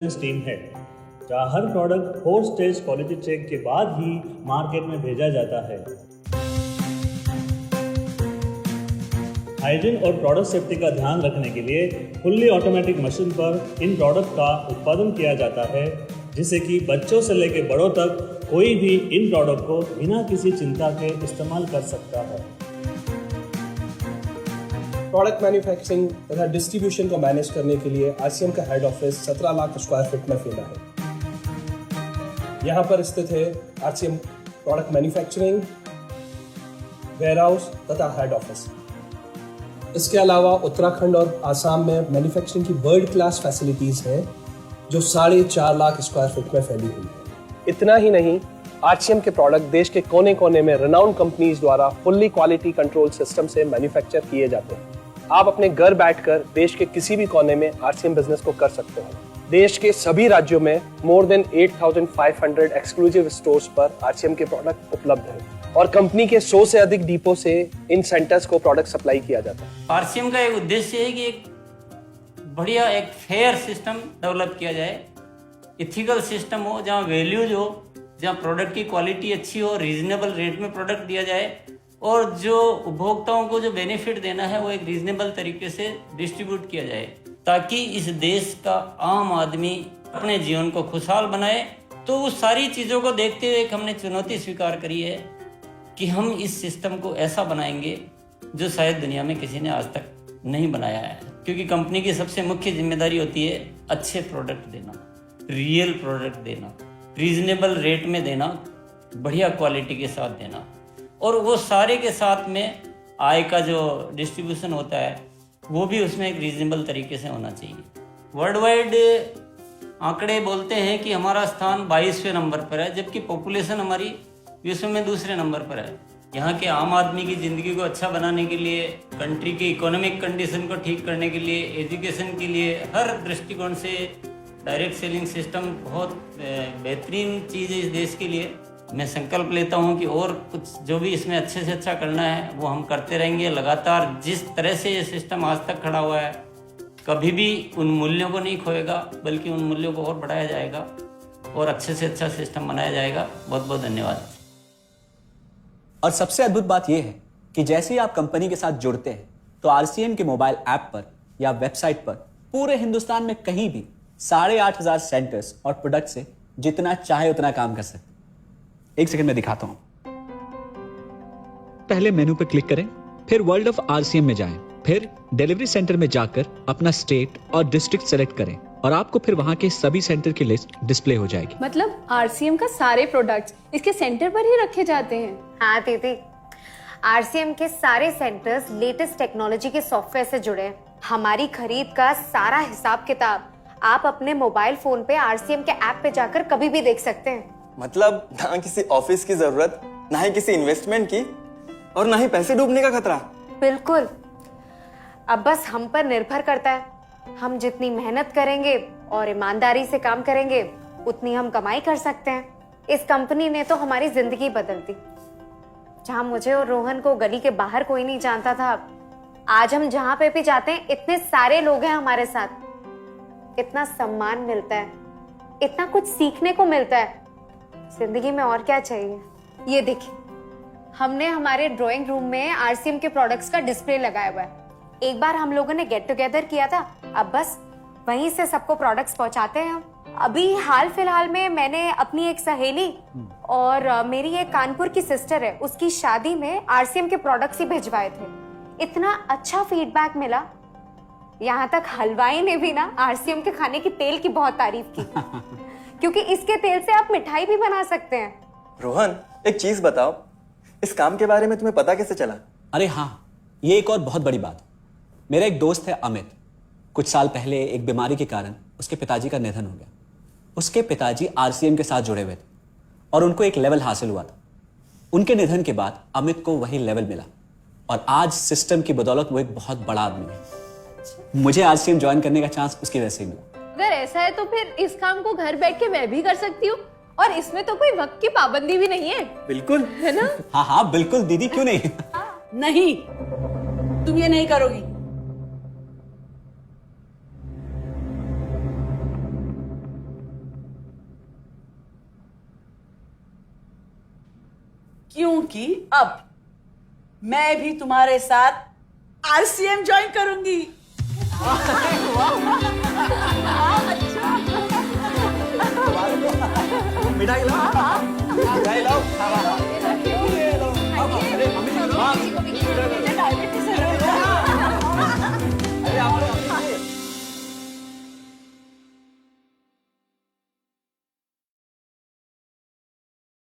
Team है, जहां हर product 4 stage quality check के बाद ही मार्केट में भेजा जाता है। हाइजीन और प्रोडक्ट सेफ्टी का ध्यान रखने के लिए फुल्ली ऑटोमेटिक मशीन पर इन प्रोडक्ट का उत्पादन किया जाता है, जिससे कि बच्चों से लेकर बड़ों तक कोई भी इन प्रोडक्ट को बिना किसी चिंता के इस्तेमाल कर सकता है। प्रोडक्ट मैन्युफैक्चरिंग तथा डिस्ट्रीब्यूशन को मैनेज करने के लिए आरसीएम का head office 17 lakh square feet में फैला है। यहाँ पर स्थित है आरसीएम प्रोडक्ट मैन्युफैक्चरिंग, वेयरहाउस तथा हेड ऑफिस। इसके अलावा उत्तराखंड और आसाम में मैन्युफैक्चरिंग की वर्ल्ड क्लास फैसिलिटीज हैं, जो 4.5 लाख स्क्वायर फीट में फैली हुई है। इतना ही नहीं, आरसीएम के प्रोडक्ट देश के कोने कोने में रेनाउंड कंपनीज द्वारा फुल्ली क्वालिटी कंट्रोल सिस्टम से मैन्युफैक्चर किए जाते हैं। आप अपने घर बैठकर देश के किसी भी कोने में आरसीएम बिजनेस को कर सकते हैं। देश के सभी राज्यों में मोर देन 8,500 एक्सक्लूसिव स्टोर्स पर आरसीएम के प्रोडक्ट उपलब्ध हैं और कंपनी के 100 से अधिक डिपो से इन सेंटर्स को प्रोडक्ट सप्लाई किया जाता है। आरसीएम का एक उद्देश्य है कि एक बढ़िया एक फेयर सिस्टम डेवलप किया जाए, इथिकल सिस्टम हो, जहाँ वैल्यूज हो, जहाँ प्रोडक्ट की क्वालिटी अच्छी हो, रीजनेबल रेट में प्रोडक्ट दिया जाए और जो उपभोक्ताओं को जो बेनिफिट देना है वो एक रीजनेबल तरीके से डिस्ट्रीब्यूट किया जाए, ताकि इस देश का आम आदमी अपने जीवन को खुशहाल बनाए। तो उस सारी चीज़ों को देखते हुए एक हमने चुनौती स्वीकार करी है कि हम इस सिस्टम को ऐसा बनाएंगे जो शायद दुनिया में किसी ने आज तक नहीं बनाया है, क्योंकि कंपनी की सबसे मुख्य जिम्मेदारी होती है अच्छे प्रोडक्ट देना, रियल प्रोडक्ट देना, रीजनेबल रेट में देना, बढ़िया क्वालिटी के साथ देना, और वो सारे के साथ में आय का जो डिस्ट्रीब्यूशन होता है वो भी उसमें एक रीजनेबल तरीके से होना चाहिए। वर्ल्ड वाइड आंकड़े बोलते हैं कि हमारा स्थान 22वें नंबर पर है, जबकि पॉपुलेशन हमारी विश्व में दूसरे नंबर पर है। यहाँ के आम आदमी की ज़िंदगी को अच्छा बनाने के लिए, कंट्री की इकोनॉमिक कंडीशन को ठीक करने के लिए, एजुकेशन के लिए, हर दृष्टिकोण से डायरेक्ट सेलिंग सिस्टम बहुत बेहतरीन चीज़ है इस देश के लिए। मैं संकल्प लेता हूं कि और कुछ जो भी इसमें अच्छे से अच्छा करना है वो हम करते रहेंगे लगातार। जिस तरह से ये सिस्टम आज तक खड़ा हुआ है, कभी भी उन मूल्यों को नहीं खोएगा, बल्कि उन मूल्यों को और बढ़ाया जाएगा और अच्छे से अच्छा सिस्टम बनाया जाएगा। बहुत बहुत धन्यवाद। और सबसे अद्भुत बात यह है कि जैसे ही आप कंपनी के साथ जुड़ते हैं तो आरसीएम के मोबाइल ऐप पर या वेबसाइट पर पूरे हिंदुस्तान में कहीं भी 8,500 सेंटर्स और प्रोडक्ट से जितना चाहे उतना काम कर सकते। एक सेकंड में दिखाता हूं। पहले मेनू पर क्लिक करें, फिर वर्ल्ड ऑफ आरसीएम में जाएं, फिर डिलीवरी सेंटर में जाकर अपना स्टेट और डिस्ट्रिक्ट सेलेक्ट करें और आपको फिर वहां के सभी सेंटर की लिस्ट डिस्प्ले हो जाएगी। मतलब आरसीएम का सारे प्रोडक्ट्स इसके सेंटर पर ही रखे जाते हैं? हाँ दीदी, आरसीएम के सारे सेंटर्स लेटेस्ट टेक्नोलॉजी के सॉफ्टवेयर से जुड़े हैं। हमारी खरीद का सारा हिसाब किताब आप अपने मोबाइल फोन पे आरसीएम के ऐप पे जाकर कभी भी देख सकते हैं। मतलब ना किसी ऑफिस की जरूरत, ना ही किसी इन्वेस्टमेंट की, और ना ही पैसे डूबने का खतरा। बिल्कुल, अब बस हम पर निर्भर करता है। हम जितनी मेहनत करेंगे और ईमानदारी से काम करेंगे, उतनी हम कमाई कर सकते हैं। इस कंपनी ने तो हमारी जिंदगी बदल दी। जहां मुझे और रोहन को गली के बाहर कोई नहीं जानता था, आज हम जहां पे भी जाते हैं इतने सारे लोग हैं हमारे साथ। इतना सम्मान मिलता है, इतना कुछ सीखने को मिलता है। जिंदगी में और क्या चाहिए। ये देखिए, हमने हमारे ड्राइंग रूम में आरसीएम के प्रोडक्ट्स का डिस्प्ले लगाया हुआ है। एक बार हम लोगों ने गेट टुगेदर किया था, अब बस वहीं से सबको प्रोडक्ट्स पहुंचाते हैं हम। अभी हाल फिलहाल में मैंने अपनी एक सहेली और मेरी एक कानपुर की सिस्टर है, उसकी शादी में आरसीएम के प्रोडक्ट्स ही भिजवाए थे। इतना अच्छा फीडबैक मिला, यहाँ तक हलवाई ने भी ना आरसीएम के खाने की तेल की बहुत तारीफ की, क्योंकि इसके तेल से आप मिठाई भी बना सकते हैं। रोहन, एक चीज बताओ, इस काम के बारे में तुम्हें पता कैसे चला? अरे हाँ, ये एक और बहुत बड़ी बात। मेरा एक दोस्त है अमित, कुछ साल पहले एक बीमारी के कारण उसके पिताजी का निधन हो गया। उसके पिताजी आरसीएम के साथ जुड़े हुए थे और उनको एक लेवल हासिल हुआ था। उनके निधन के बाद अमित को वही लेवल मिला और आज सिस्टम की बदौलत वो एक बहुत बड़ा आदमी है। मुझे आरसीएम ज्वाइन करने का चांस उसकी वजह से मिला। अगर ऐसा है तो फिर इस काम को घर बैठ के मैं भी कर सकती हूँ, और इसमें तो कोई वक्त की पाबंदी भी नहीं है। बिल्कुल, है ना? हाँ हाँ बिल्कुल दीदी, क्यों नहीं। नहीं, तुम ये नहीं करोगी। क्योंकि अब मैं भी तुम्हारे साथ आरसीएम ज्वाइन करूंगी। मिठाई लाओ, मिठाई लाओ। डायबिटीज है।